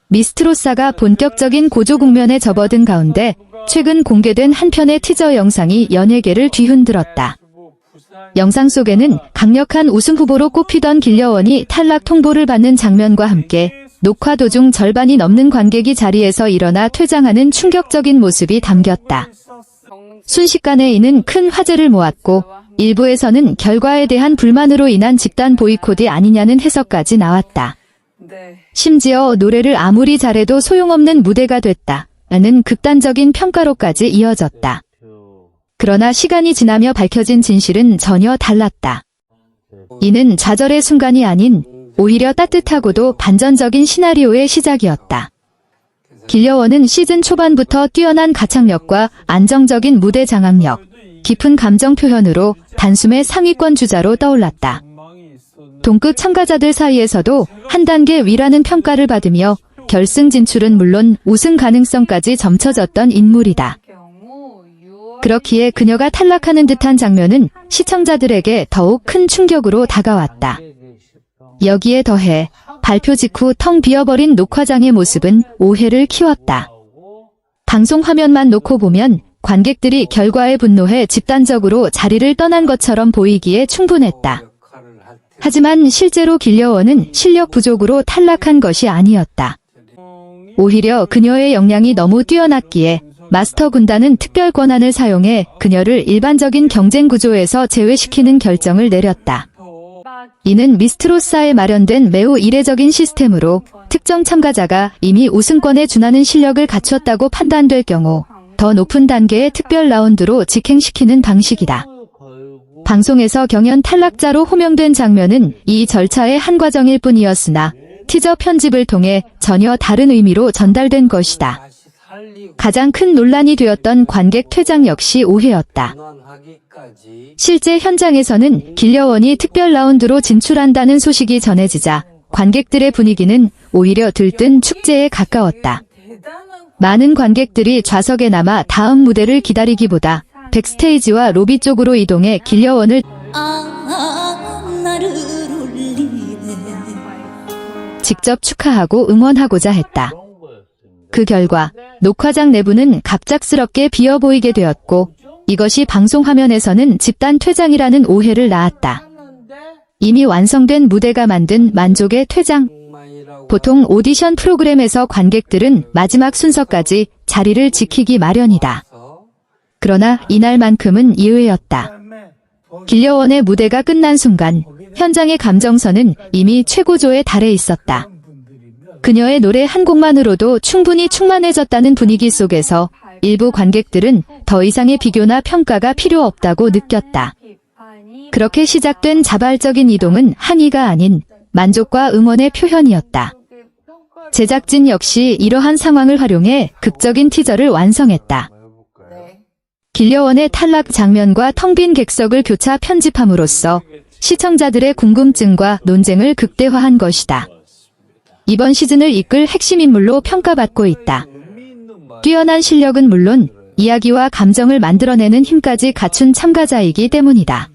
미스트로사가 본격적인 고조 국면에 접어든 가운데 최근 공개된 한 편의 티저 영상이 연예계를 뒤흔들었다. 영상 속에는 강력한 우승 후보로 꼽히던 길려원이 탈락 통보를 받는 장면과 함께 녹화 도중 절반이 넘는 관객이 자리에서 일어나 퇴장하는 충격적인 모습이 담겼다. 순식간에 이는 큰 화제를 모았고 일부에서는 결과에 대한 불만으로 인한 집단 보이콧이 아니냐는 해석까지 나왔다. 심지어 노래를 아무리 잘해도 소용없는 무대가 됐다는 극단적인 평가로까지 이어졌다. 그러나 시간이 지나며 밝혀진 진실은 전혀 달랐다. 이는 좌절의 순간이 아닌 오히려 따뜻하고도 반전적인 시나리오의 시작이었다. 길려원은 시즌 초반부터 뛰어난 가창력과 안정적인 무대 장악력, 깊은 감정 표현으로 단숨에 상위권 주자로 떠올랐다. 동급 참가자들 사이에서도 한 단계 위라는 평가를 받으며 결승 진출은 물론 우승 가능성까지 점쳐졌던 인물이다. 그렇기에 그녀가 탈락하는 듯한 장면은 시청자들에게 더욱 큰 충격으로 다가왔다. 여기에 더해 발표 직후 텅 비어버린 녹화장의 모습은 오해를 키웠다. 방송 화면만 놓고 보면 관객들이 결과에 분노해 집단적으로 자리를 떠난 것처럼 보이기에 충분했다. 하지만 실제로 길려원은 실력 부족으로 탈락한 것이 아니었다. 오히려 그녀의 역량이 너무 뛰어났기에 마스터 군단은 특별 권한을 사용해 그녀를 일반적인 경쟁 구조에서 제외시키는 결정을 내렸다. 이는 미스트로사에 마련된 매우 이례적인 시스템으로 특정 참가자가 이미 우승권에 준하는 실력을 갖췄다고 판단될 경우 더 높은 단계의 특별 라운드로 직행시키는 방식이다. 방송에서 경연 탈락자로 호명된 장면은 이 절차의 한 과정일 뿐이었으나 티저 편집을 통해 전혀 다른 의미로 전달된 것이다. 가장 큰 논란이 되었던 관객 퇴장 역시 오해였다. 실제 현장에서는 길려원이 특별 라운드로 진출한다는 소식이 전해지자 관객들의 분위기는 오히려 들뜬 축제에 가까웠다. 많은 관객들이 좌석에 남아 다음 무대를 기다리기보다 백스테이지와 로비 쪽으로 이동해 길려원을 직접 축하하고 응원하고자 했다. 그 결과 녹화장 내부는 갑작스럽게 비어 보이게 되었고 이것이 방송 화면에서는 집단 퇴장이라는 오해를 낳았다. 이미 완성된 무대가 만든 만족의 퇴장. 보통 오디션 프로그램에서 관객들은 마지막 순서까지 자리를 지키기 마련이다. 그러나 이날만큼은 이외였다. 길려원의 무대가 끝난 순간 현장의 감정선은 이미 최고조에 달해 있었다. 그녀의 노래 한 곡만으로도 충분히 충만해졌다는 분위기 속에서 일부 관객들은 더 이상의 비교나 평가가 필요 없다고 느꼈다. 그렇게 시작된 자발적인 이동은 항의가 아닌 만족과 응원의 표현이었다. 제작진 역시 이러한 상황을 활용해 극적인 티저를 완성했다. 길려원의 탈락 장면과 텅 빈 객석을 교차 편집함으로써 시청자들의 궁금증과 논쟁을 극대화한 것이다. 이번 시즌을 이끌 핵심 인물로 평가받고 있다. 뛰어난 실력은 물론 이야기와 감정을 만들어내는 힘까지 갖춘 참가자이기 때문이다.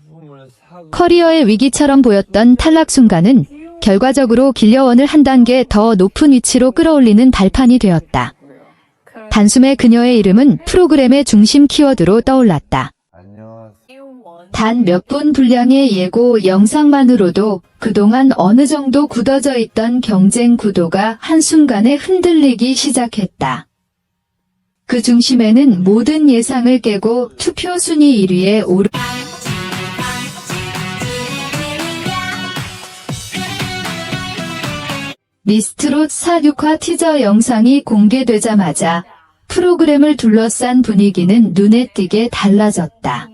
커리어의 위기처럼 보였던 탈락 순간은 결과적으로 길려원을 한 단계 더 높은 위치로 끌어올리는 발판이 되었다. 단숨에 그녀의 이름은 프로그램의 중심 키워드로 떠올랐다. 단 몇 분 분량의 예고 영상만으로도 그동안 어느 정도 굳어져 있던 경쟁 구도가 한순간에 흔들리기 시작했다. 그 중심에는 모든 예상을 깨고 투표 순위 1위에 오른 미스트롯 46화 티저 영상이 공개되자마자 프로그램을 둘러싼 분위기는 눈에 띄게 달라졌다.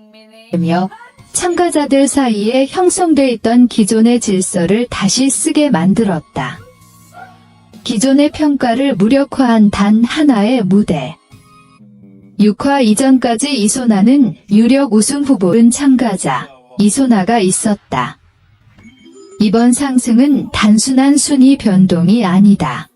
며 참가자들 사이에 형성돼 있던 기존의 질서를 다시 쓰게 만들었다. 기존의 평가를 무력화한 단 하나의 무대. 6화 이전까지 이소나는 유력 우승 후보인 참가자 이소나가 있었다. 이번 상승은 단순한 순위 변동이 아니다.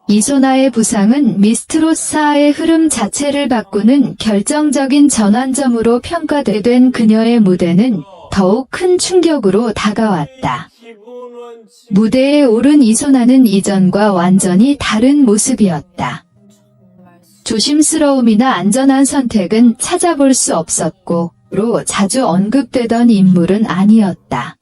이소나의 부상은 미스트롯사의 흐름 자체를 바꾸는 결정적인 전환점으로 평가된 그녀의 무대는 더욱 큰 충격으로 다가왔다. 무대에 오른 이소나는 이전과 완전히 다른 모습이었다. 조심스러움이나 안전한 선택은 찾아볼 수 없었고, 로 자주 언급되던 인물은 아니었다.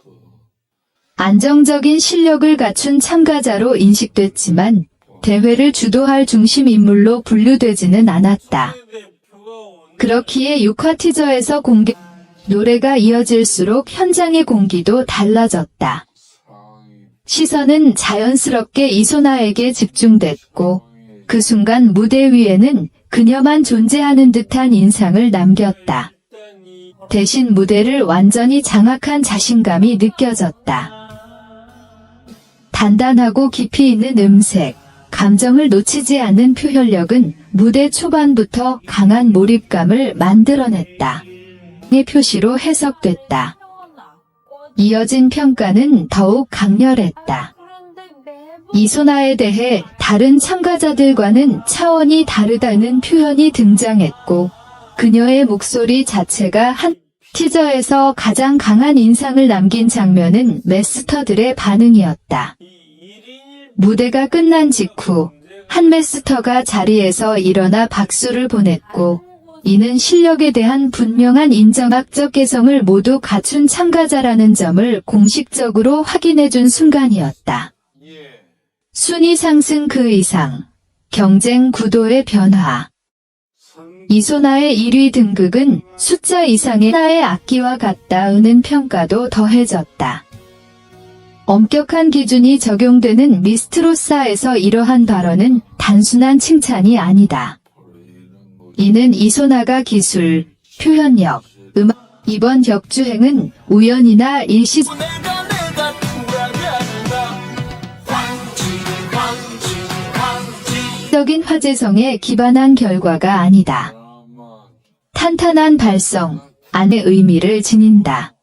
안정적인 실력을 갖춘 참가자로 인식됐지만, 대회를 주도할 중심 인물로 분류되지는 않았다. 그렇기에 6화 티저에서 공개 노래가 이어질수록 현장의 공기도 달라졌다. 시선은 자연스럽게 이소나에게 집중됐고 그 순간 무대 위에는 그녀만 존재하는 듯한 인상을 남겼다. 대신 무대를 완전히 장악한 자신감이 느껴졌다. 단단하고 깊이 있는 음색, 감정을 놓치지 않는 표현력은 무대 초반부터 강한 몰입감을 만들어냈다. 의 표시로 해석됐다. 이어진 평가는 더욱 강렬했다. 이소나에 대해 다른 참가자들과는 차원이 다르다는 표현이 등장했고, 그녀의 목소리 자체가 한 티저에서 가장 강한 인상을 남긴 장면은 메스터들의 반응이었다. 무대가 끝난 직후, 한 메스터가 자리에서 일어나 박수를 보냈고, 이는 실력에 대한 분명한 인정학적 개성을 모두 갖춘 참가자라는 점을 공식적으로 확인해준 순간이었다. 순위 상승 그 이상, 경쟁 구도의 변화. 이소나의 1위 등극은 숫자 이상의 나의 악기와 같다는 평가도 더해졌다. 엄격한 기준이 적용되는 미스트로사에서 이러한 발언은 단순한 칭찬이 아니다. 이는 이소나가 기술, 표현력, 음악, 이번 격주행은 우연이나 일시적인 화제성에 기반한 결과가 아니다. 탄탄한 발성, 안의 의미를 지닌다.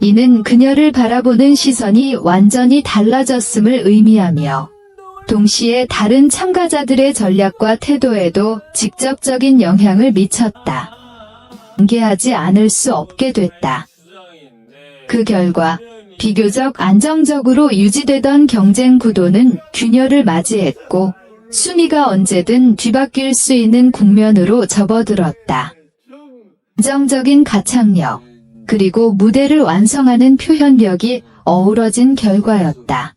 이는 그녀를 바라보는 시선이 완전히 달라졌음을 의미하며 동시에 다른 참가자들의 전략과 태도에도 직접적인 영향을 미쳤다. 공개하지 않을 수 없게 됐다. 그 결과 비교적 안정적으로 유지되던 경쟁 구도는 균열을 맞이했고 순위가 언제든 뒤바뀔 수 있는 국면으로 접어들었다. 안정적인 가창력, 그리고 무대를 완성하는 표현력이 어우러진 결과였다.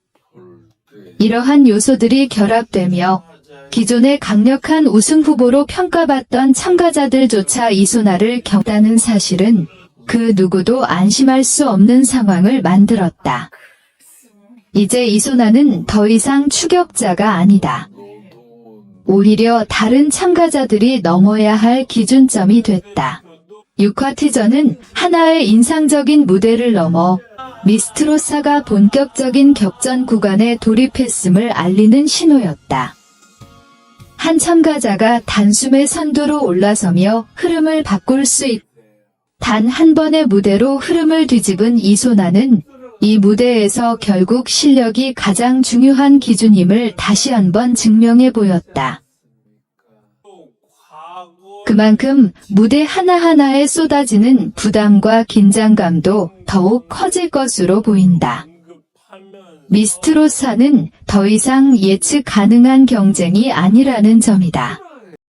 이러한 요소들이 결합되며 기존의 강력한 우승 후보로 평가받던 참가자들조차 이소나를 겪다는 사실은 그 누구도 안심할 수 없는 상황을 만들었다. 이제 이소나는 더 이상 추격자가 아니다. 오히려 다른 참가자들이 넘어야 할 기준점이 됐다. 6화 티저는 하나의 인상적인 무대를 넘어 미스트로사가 본격적인 격전 구간에 돌입했음을 알리는 신호였다. 한 참가자가 단숨에 선두로 올라서며 흐름을 바꿀 수 있다. 단 한 번의 무대로 흐름을 뒤집은 이소나는 이 무대에서 결국 실력이 가장 중요한 기준임을 다시 한번 증명해 보였다. 그만큼 무대 하나하나에 쏟아지는 부담과 긴장감도 더욱 커질 것으로 보인다. 미스트로사는 더 이상 예측 가능한 경쟁이 아니라는 점이다.